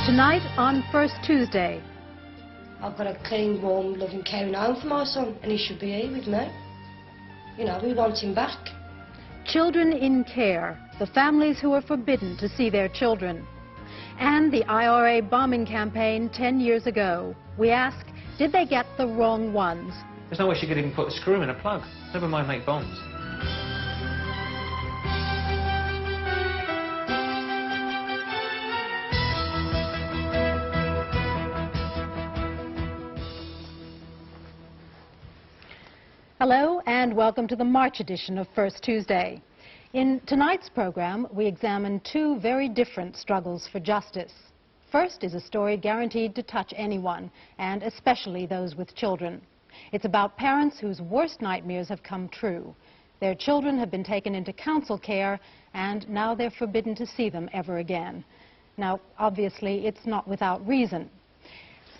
Tonight on First Tuesday. I've got a clean, warm, loving, caring home for my son, and he should be here with me. You know, we want him back. Children in care, the families who are forbidden to see their children. And the IRA bombing campaign 10 years ago. We ask, did they get the wrong ones? There's no way she could even put a screw in a plug, never mind make bombs. Hello and welcome to the March edition of First Tuesday. In tonight's program, we examine two very different struggles for justice. First is a story guaranteed to touch anyone, and especially those with children. It's about parents whose worst nightmares have come true. Their children have been taken into counsel care, and now they're forbidden to see them ever again. Now, obviously, it's not without reason.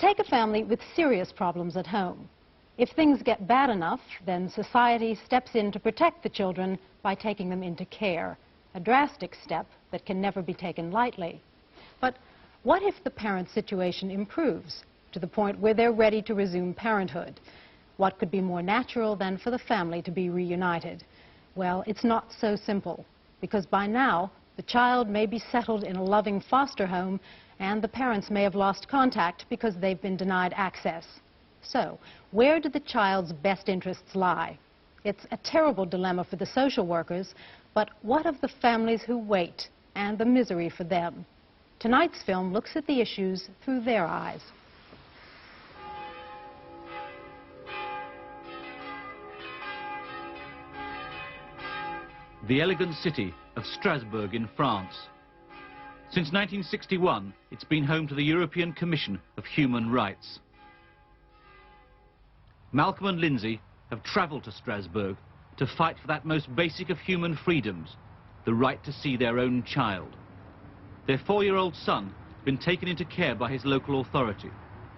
Take a family with serious problems at home. If things get bad enough, then society steps in to protect the children by taking them into care, a drastic step that can never be taken lightly. But what if the parent's situation improves to the point where they're ready to resume parenthood? What could be more natural than for the family to be reunited? Well, it's not so simple, because by now the child may be settled in a loving foster home and the parents may have lost contact because they've been denied access. So, where do the child's best interests lie? It's a terrible dilemma for the social workers, but what of the families who wait and the misery for them? Tonight's film looks at the issues through their eyes. The elegant city of Strasbourg in France. Since 1961, it's been home to the European Commission of Human Rights. Malcolm and Lindsay have travelled to Strasbourg to fight for that most basic of human freedoms, the right to see their own child. Their 4-year-old son has been taken into care by his local authority.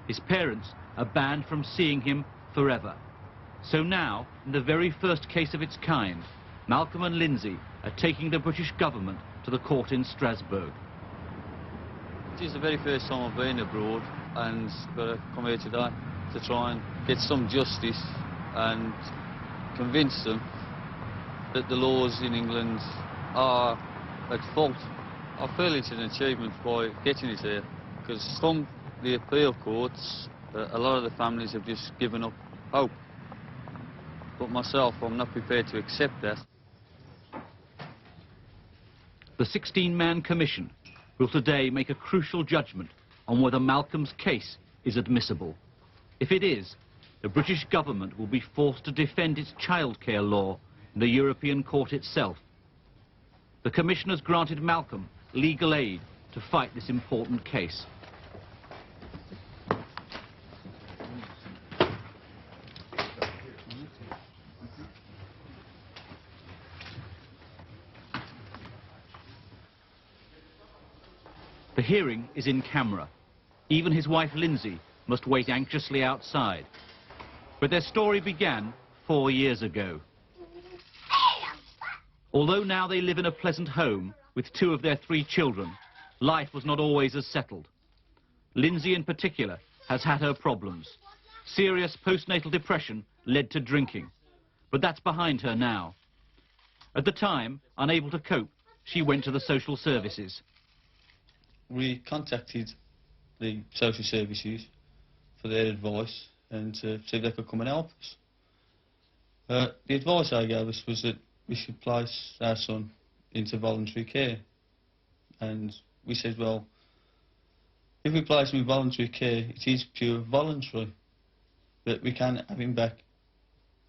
His parents are banned from seeing him forever. So now, in the very first case of its kind, Malcolm and Lindsay are taking the British government to the court in Strasbourg. It is the very first time I've been abroad, and I've got to come here today to try and get some justice and convince them that the laws in England are at fault. I feel it's an achievement by getting it here, because from the appeal courts, a lot of the families have just given up hope. But myself, I'm not prepared to accept that. The 16-man commission will today make a crucial judgment on whether Malcolm's case is admissible. If it is, the British government will be forced to defend its childcare law in the European Court itself. The Commission has granted Malcolm legal aid to fight this important case. The hearing is in camera. Even his wife Lindsay must wait anxiously outside. But their story began 4 years ago. Although now they live in a pleasant home with 2 of their 3 children, life was not always as settled. Lindsay in particular has had her problems. Serious postnatal depression led to drinking, but that's behind her now. At the time, unable to cope, she went to the social services. We contacted the social services for their advice and to see if they could come and help us. The advice they gave us was that we should place our son into voluntary care, and we said, well, if we place him in voluntary care, it is pure voluntary, that we can have him back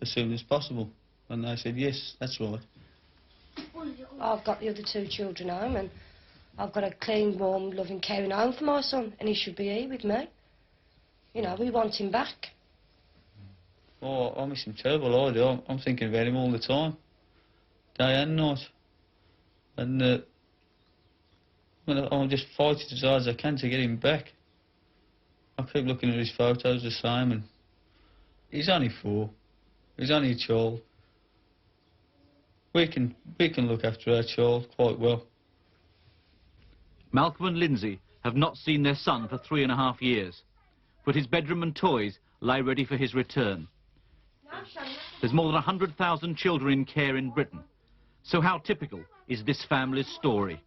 as soon as possible. And they said, yes, that's right. I've got the other 2 children home, and I've got a clean, warm, loving, caring home for my son, and he should be here with me. You know, we want him back. Oh, I miss him terrible, I do. I'm thinking about him all the time, day and night. And I'm just fighting as hard as I can to get him back. I keep looking at his photos the same, and he's only 4. He's only a child. We can look after our child quite well. Malcolm and Lindsay have not seen their son for 3.5 years, but his bedroom and toys lie ready for his return. There's more than 100,000 children in care in Britain. So how typical is this family's story?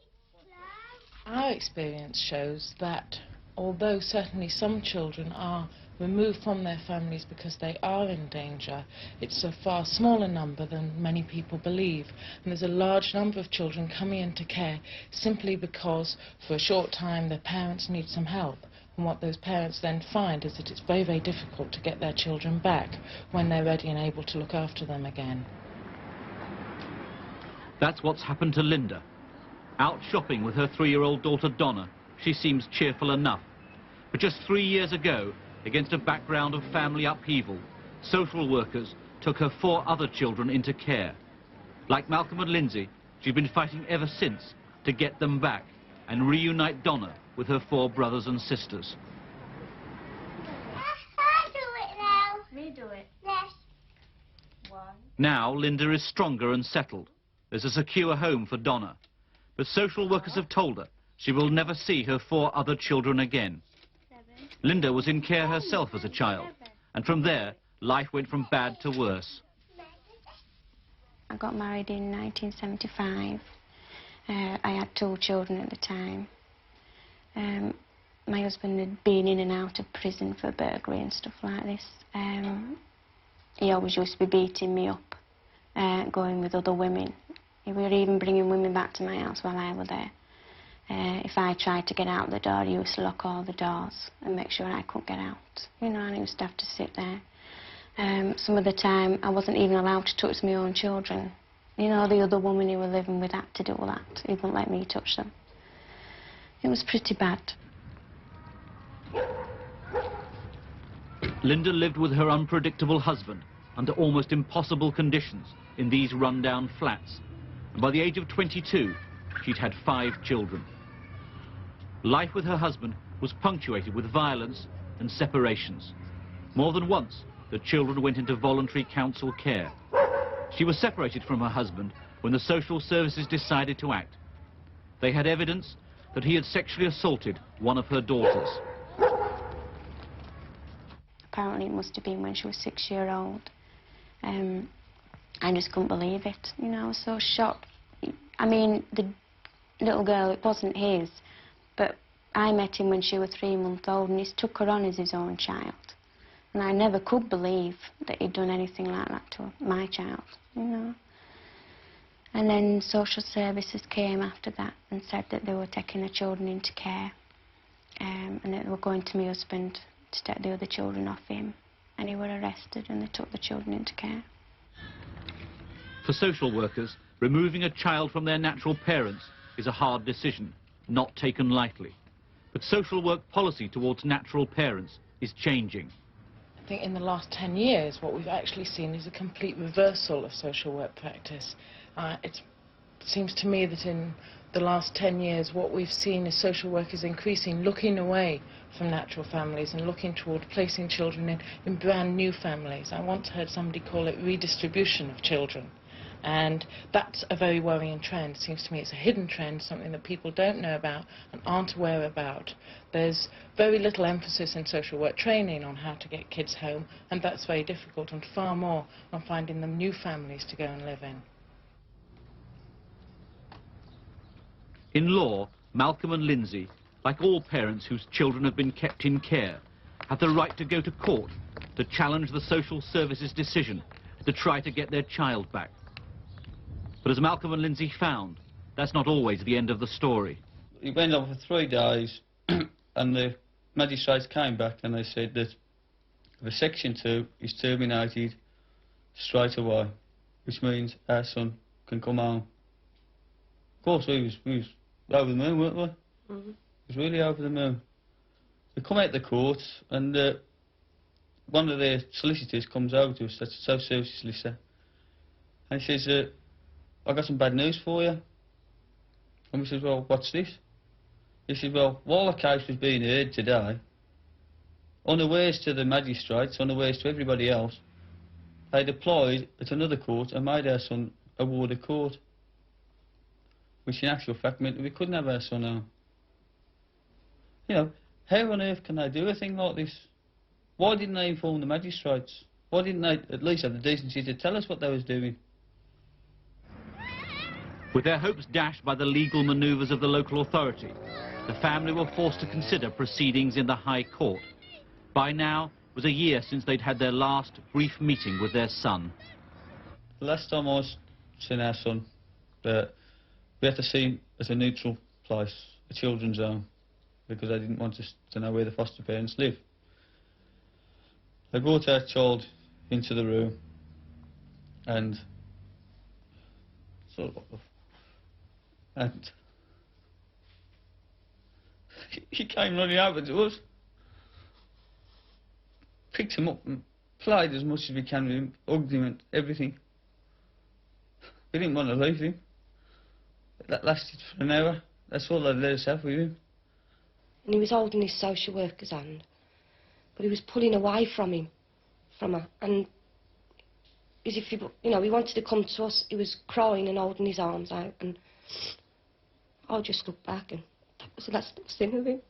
Our experience shows that although certainly some children are removed from their families because they are in danger, it's a far smaller number than many people believe. And there's a large number of children coming into care simply because for a short time their parents need some help. And what those parents then find is that it's very, very difficult to get their children back when they're ready and able to look after them again. That's what's happened to Linda. Out shopping with her 3-year-old daughter Donna, she seems cheerful enough. But just 3 years ago, against a background of family upheaval, social workers took her 4 other children into care. Like Malcolm and Lindsay, she's been fighting ever since to get them back and reunite Donna with her 4 brothers and sisters. I do it now. Me do it. Yes. 1. Now Linda is stronger and settled. There's a secure home for Donna. But social workers have told her she will never see her 4 other children again. 7. Linda was in care herself as a child, and from there, life went from bad to worse. I got married in 1975. I had 2 children at the time. My husband had been in and out of prison for burglary and stuff like this. He always used to be beating me up, going with other women. He were even bringing women back to my house while I was there. If I tried to get out the door, he used to lock all the doors and make sure I couldn't get out. You know, and I used to have to sit there. Some of the time, I wasn't even allowed to touch my own children. You know, the other woman who were living with had to do that. He wouldn't let me touch them. It was pretty bad. Linda lived with her unpredictable husband under almost impossible conditions in these run-down flats. And by the age of 22, she'd had 5 children. Life with her husband was punctuated with violence and separations. More than once, the children went into voluntary council care. She was separated from her husband when the social services decided to act. They had evidence that he had sexually assaulted one of her daughters. Apparently it must have been when she was 6-year-old. I just couldn't believe it, you know, I was so shocked. I mean, the little girl, it wasn't his, but I met him when she was 3 months old and he took her on as his own child. And I never could believe that he'd done anything like that to my child, you know. And then social services came after that and said that they were taking the children into care, and that they were going to my husband to take the other children off him. And he were arrested and they took the children into care. For social workers, removing a child from their natural parents is a hard decision, not taken lightly. But social work policy towards natural parents is changing. I think in the last 10 years, what we've actually seen is a complete reversal of social work practice. It seems to me that in the last 10 years, what we've seen is social work is increasing, looking away from natural families and looking toward placing children in brand new families. I once heard somebody call it redistribution of children. And that's a very worrying trend. It seems to me it's a hidden trend, something that people don't know about and aren't aware about. There's very little emphasis in social work training on how to get kids home, and that's very difficult, and far more on finding them new families to go and live in. In law, Malcolm and Lindsay, like all parents whose children have been kept in care, have the right to go to court to challenge the social services decision to try to get their child back. But as Malcolm and Lindsay found, that's not always the end of the story. It went on for 3 days and the magistrates came back and they said that the Section 2 is terminated straight away, which means our son can come home. Of course, we was over the moon, weren't we? Mm-hmm. It was really over the moon. They come out the court and one of their solicitors comes over to us, that's a social services solicitor, and he says, I got some bad news for you. And we said, well, what's this? He said, well, while the case was being heard today, unawares to the magistrates, unawares to everybody else, they'd applied at another court and made our son a ward of court, which in actual fact meant that we couldn't have our son home. You know, how on earth can they do a thing like this? Why didn't they inform the magistrates? Why didn't they at least have the decency to tell us what they was doing? With their hopes dashed by the legal manoeuvres of the local authority, the family were forced to consider proceedings in the High Court. By now, it was a year since they'd had their last brief meeting with their son. The last time I seen our son, we had to see him at a neutral place, a children's home, because they didn't want us to know where the foster parents live. They brought our child into the room and sort of, and he came running over to us, picked him up and played as much as we can with him, hugged him and everything. We didn't want to leave him. That lasted for an hour. That's all they'd let us have with him. And he was holding his social worker's hand, but he was pulling away from her, and as if he wanted to come to us. He was crying and holding his arms out, and I just looked back, and that was the last I've seen of him.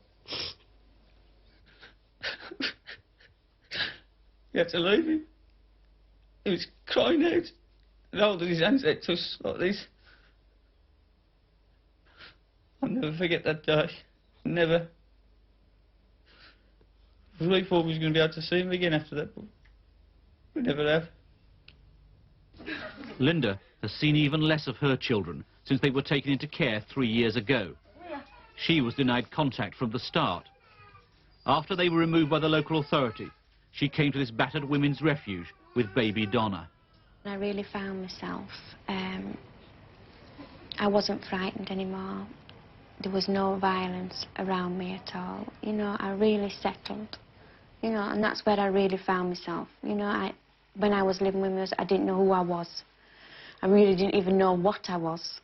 We had to leave him. He was crying out and holding his hands out to us like this. I'll never forget that day. Never. We thought we was going to be able to see him again after that, but we never have. Linda has seen even less of her children since they were taken into care 3 years ago. She was denied contact from the start. After they were removed by the local authority, she came to this battered women's refuge with baby Donna. I really found myself. I wasn't frightened anymore. There was no violence around me at all. You know, I really settled. You know, and that's where I really found myself. You know, when I was living with me, I didn't know who I was. I really didn't even know what I was,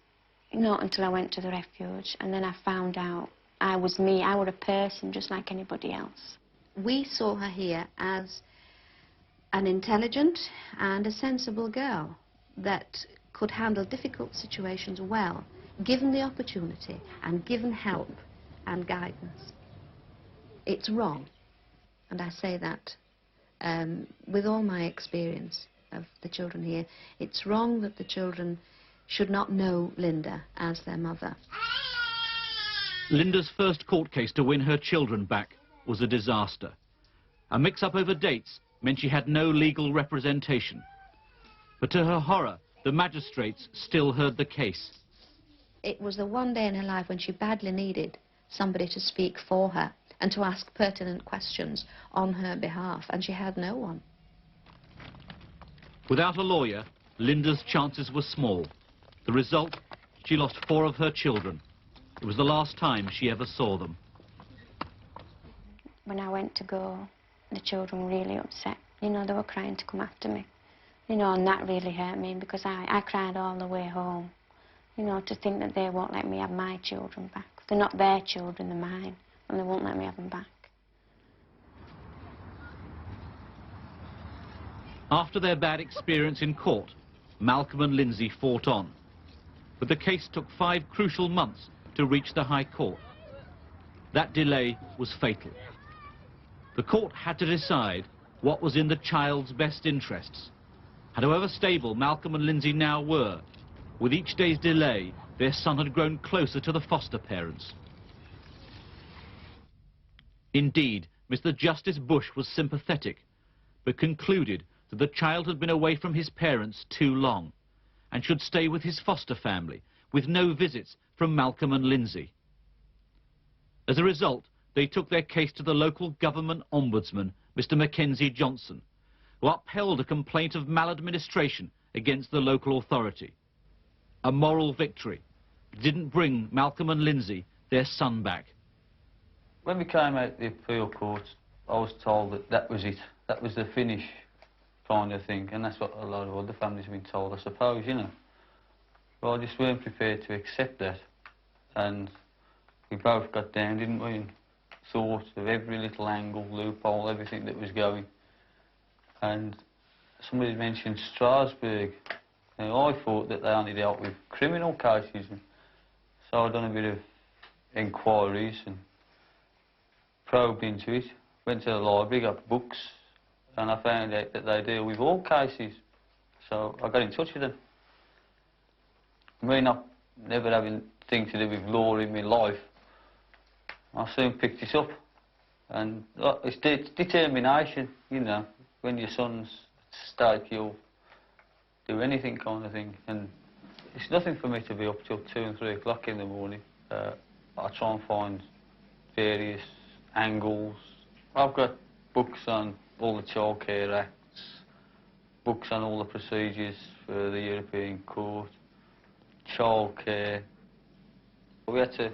you know, until I went to the refuge. And then I found out I was me. I was a person just like anybody else. We saw her here as an intelligent and a sensible girl that could handle difficult situations well, given the opportunity and given help and guidance. It's wrong, and I say that with all my experience of the children here. It's wrong that the children should not know Linda as their mother. Linda's first court case to win her children back was a disaster. A mix-up over dates meant she had no legal representation. But to her horror, the magistrates still heard the case. It was the one day in her life when she badly needed somebody to speak for her and to ask pertinent questions on her behalf, and she had no one. Without a lawyer, Linda's chances were small. The result, she lost 4 of her children. It was the last time she ever saw them. When I went to go, the children were really upset. You know, they were crying to come after me. You know, and that really hurt me because I cried all the way home. You know, to think that they won't let me have my children back. They're not their children, they're mine, and they won't let me have them back. After their bad experience in court, Malcolm and Lindsay fought on. But the case took 5 crucial months to reach the High Court. That delay was fatal. The court had to decide what was in the child's best interests. And however stable Malcolm and Lindsay now were, with each day's delay, their son had grown closer to the foster parents. Indeed, Mr. Justice Bush was sympathetic, but concluded that the child had been away from his parents too long and should stay with his foster family, with no visits from Malcolm and Lindsay. As a result, they took their case to the local government ombudsman, Mr. Mackenzie Johnson, who upheld a complaint of maladministration against the local authority. A moral victory. Didn't bring Malcolm and Lindsay their son back. When we came out the appeal court, I was told that that was it. That was the finish kind of thing, and that's what a lot of other families have been told, I suppose, you know. But I just weren't prepared to accept that. And we both got down, didn't we, and thought of every little angle, loophole, everything that was going. And somebody mentioned Strasbourg. Now, I thought that they only dealt with criminal cases, and so I've done a bit of inquiries and probed into it, went to the library, got books, and I found out that they deal with all cases. So I got in touch with them. Me not never having things to do with law in my life, I soon picked it up. And it's determination, you know. When your son's at stake, you'll do anything kind of thing. And it's nothing for me to be up till 2 and 3 o'clock in the morning. I try and find various angles. I've got books on all the childcare acts, books on all the procedures for the European Court, childcare. We had to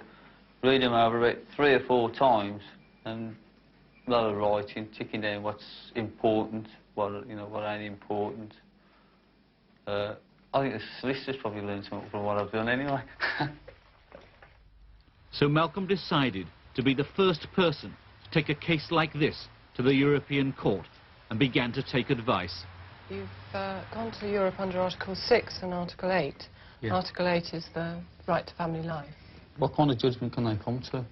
read them over about 3 or 4 times, and a lot of writing, ticking down what's important, what ain't important. I think the solicitors probably learned something from what I've done anyway. So Malcolm decided to be the first person to take a case like this to the European Court and began to take advice. You've gone to Europe under Article 6 and Article 8. Yeah. Article 8 is the right to family life. What kind of judgment can they come to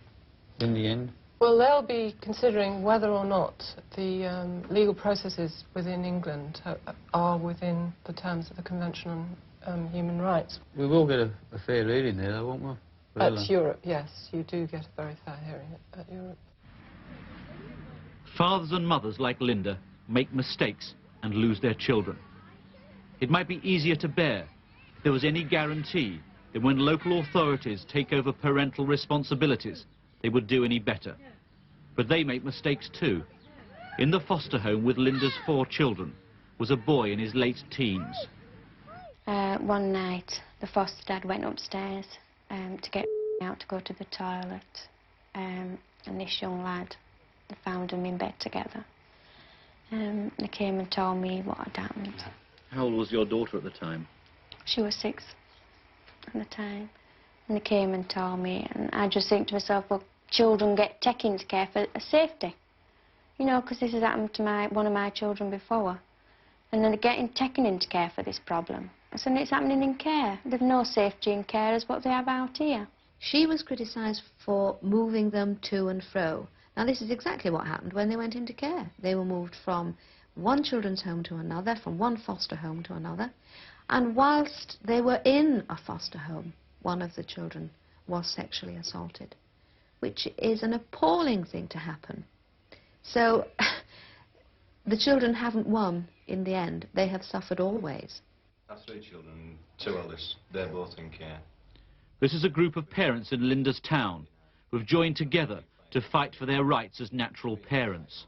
in the end? Well, they'll be considering whether or not the legal processes within England are within the terms of the Convention on Human Rights. We will get a fair hearing there, though, won't we? Really? At Europe, yes, you do get a very fair hearing at Europe. Fathers and mothers like Linda make mistakes and lose their children. It might be easier to bear if there was any guarantee that when local authorities take over parental responsibilities, they would do any better. But they make mistakes too. In the foster home with Linda's 4 children was a boy in his late teens. One night, the foster dad went upstairs to get out to go to the toilet, and this young lad, they found them in bed together. They came and told me what had happened. How old was your daughter at the time? She was 6 at the time. And they came and told me, and I just think to myself, well, children get taken into care for safety. You know, because this has happened to one of my children before. And then they're getting taken into care for this problem. So it's happening in care. There's no safety in care as what they have out here. She was criticised for moving them to and fro. Now, this is exactly what happened when they went into care. They were moved from one children's home to another, from one foster home to another. And whilst they were in a foster home, one of the children was sexually assaulted, which is an appalling thing to happen. So the children haven't won in the end. They have suffered always. I have 3 children, 2 eldest. They're both in care. This is a group of parents in Linda's town who have joined together to fight for their rights as natural parents.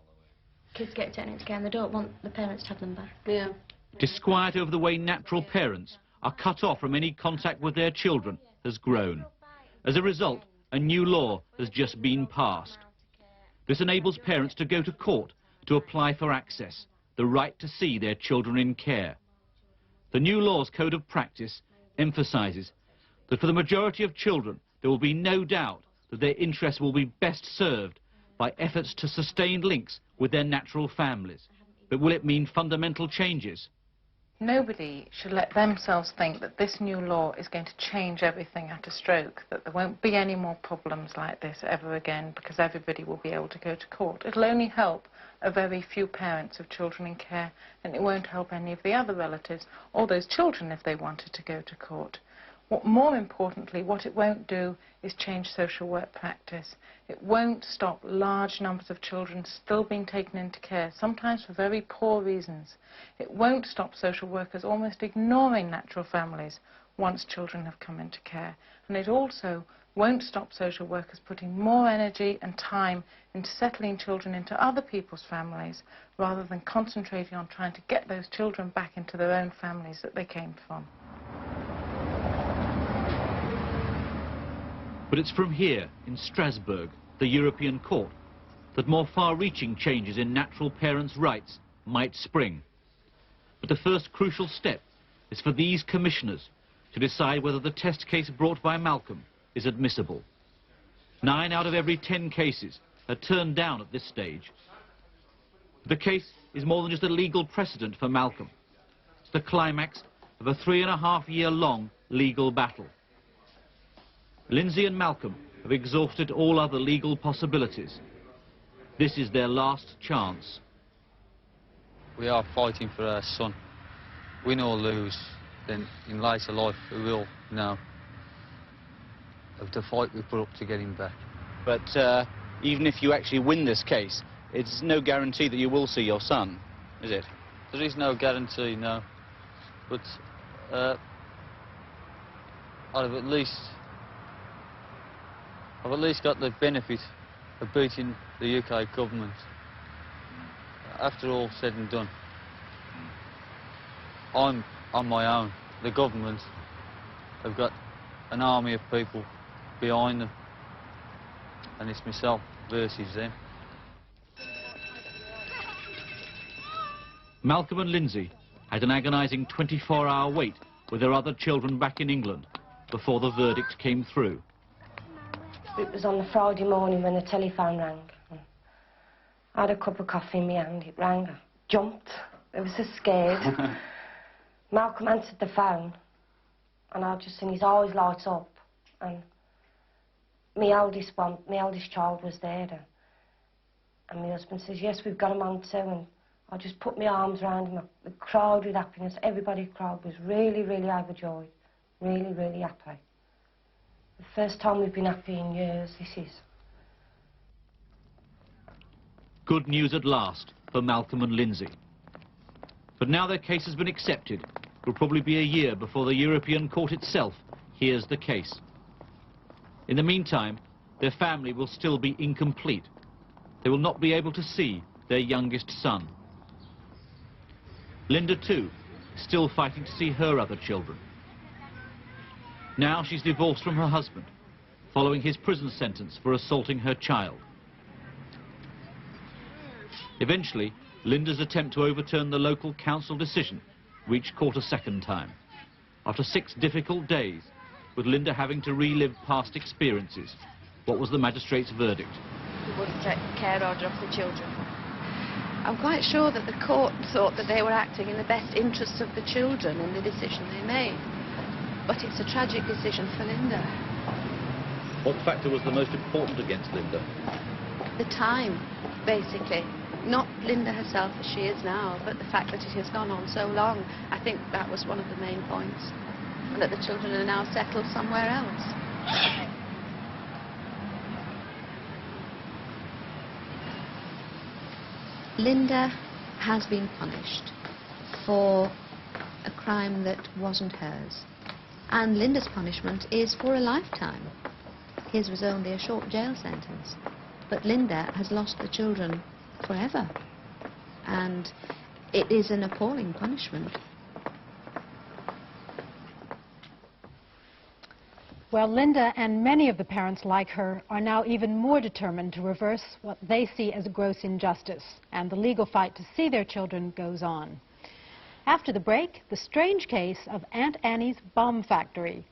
Kids get taken into care and they don't want the parents to have them back. Yeah. Disquiet over the way natural parents are cut off from any contact with their children has grown. As a result, a new law has just been passed. This enables parents to go to court to apply for access, the right to see their children in care. The new law's code of practice emphasises that for the majority of children there will be no doubt that their interests will be best served by efforts to sustain links with their natural families. But will it mean fundamental changes? Nobody should let themselves think that this new law is going to change everything at a stroke, that there won't be any more problems like this ever again because everybody will be able to go to court. It'll only help a very few parents of children in care, and it won't help any of the other relatives or those children if they wanted to go to court. More importantly, what it won't do is change social work practice. It won't stop large numbers of children still being taken into care, sometimes for very poor reasons. It won't stop social workers almost ignoring natural families once children have come into care. And it also won't stop social workers putting more energy and time into settling children into other people's families rather than concentrating on trying to get those children back into their own families that they came from. But it's from here, in Strasbourg, the European Court, that more far-reaching changes in natural parents' rights might spring. But the first crucial step is for these commissioners to decide whether the test case brought by Malcolm is admissible. 9 out of every 10 cases are turned down at this stage. The case is more than just a legal precedent for Malcolm. It's the climax of a 3.5-year-long legal battle. Lindsay and Malcolm have exhausted all other legal possibilities. This is their last chance. We are fighting for our son. Win or lose, then in later life we will know of the fight we put up to get him back. But even if you actually win this case, it's no guarantee that you will see your son, is it? There is no guarantee, no. But I've at least got the benefit of beating the UK government. After all said and done, I'm on my own. The government have got an army of people behind them, and it's myself versus them. Malcolm and Lindsay had an agonising 24-hour wait with their other children back in England before the verdict came through. It was on the Friday morning when the telephone rang. I had a cup of coffee in my hand. It rang. I jumped. I was so scared. Malcolm answered the phone, and I just seen his eyes light up. And my eldest child was there. And my husband says, "Yes, we've got him on too." And I just put my arms around him. I cried with happiness. Everybody cried. Was really, really overjoyed. Really, really happy. The first time we've been happy in years, this is. Good news at last for Malcolm and Lindsay. But now their case has been accepted. It will probably be a year before the European Court itself hears the case. In the meantime, their family will still be incomplete. They will not be able to see their youngest son. Linda, too, still fighting to see her other children. Now she's divorced from her husband, following his prison sentence for assaulting her child. Eventually, Linda's attempt to overturn the local council decision reached court a second time. After 6 difficult days, with Linda having to relive past experiences, what was the magistrate's verdict? We wouldn't take care order of the children. I'm quite sure that the court thought that they were acting in the best interests of the children in the decision they made. But it's a tragic decision for Linda. What factor was the most important against Linda? The time, basically. Not Linda herself as she is now, but the fact that it has gone on so long. I think that was one of the main points. And that the children are now settled somewhere else. Linda has been punished for a crime that wasn't hers. And Linda's punishment is for a lifetime. His was only a short jail sentence. But Linda has lost the children forever. And it is an appalling punishment. Well, Linda and many of the parents like her are now even more determined to reverse what they see as a gross injustice, and the legal fight to see their children goes on. After the break, the strange case of Aunt Annie's bomb factory.